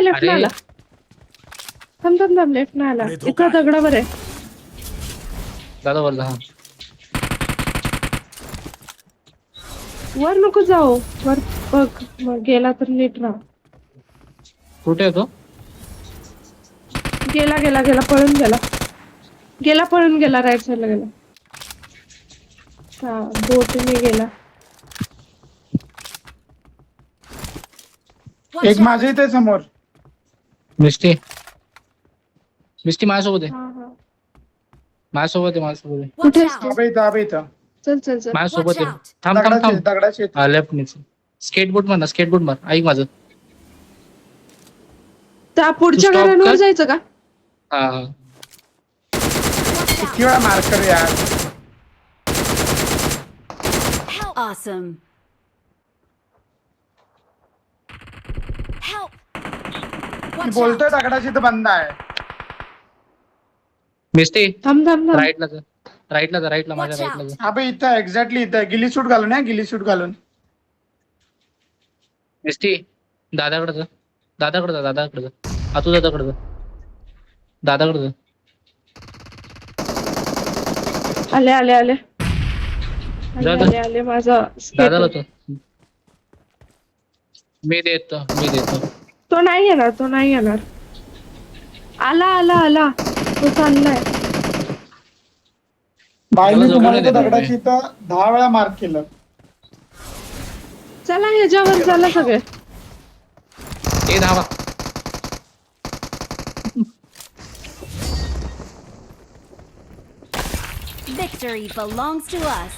Left अरे. आला. थांब लेफ्ट आला. अरे, धोका इथं दगडावर आहे. दादा बोलला हा. वर नको जाऊ. वर बघ. मग गेला तर नीट राहा. कुठे आहे तो? गेला पळून गेला राईट साईडला गेला. हा बोटने गेला. एक माझ्या इथे समोर. मिस्टी माझ्यासोबत आहे. हा माझ्यासोबत आहे. कुठे आबे इथं. चल माझ्यासोबत आहे. थांब दगडाचे लेफ्ट नीच स्केटबोर्ड मार ऐक माझं. त्या पुढच्या stop घरांवर कर. जायचं का? हा किती वेळा मार्कर यार. Awesome. Help. मी बोलतोय दगडाची तर बंद आहे. मिस्टी थांब राईटला जा माझ्या राईटला जा. अबे इथं एक्झॅक्टली इथं गिली सूट घालून मिस्टी दादाकडे जा. तू दादाकडे जा. आले जा. आले माझा दादाला skater. तो मी देतो. तो नाही येणार. आला तो चाललाय. बाईने मला तुम्हाला जगवलं तर नाही दगडाची इथं 10 वेळा मार्क केलं. चला ह्याच्यावर चला सगळे. ए धावा. Victory belongs to us.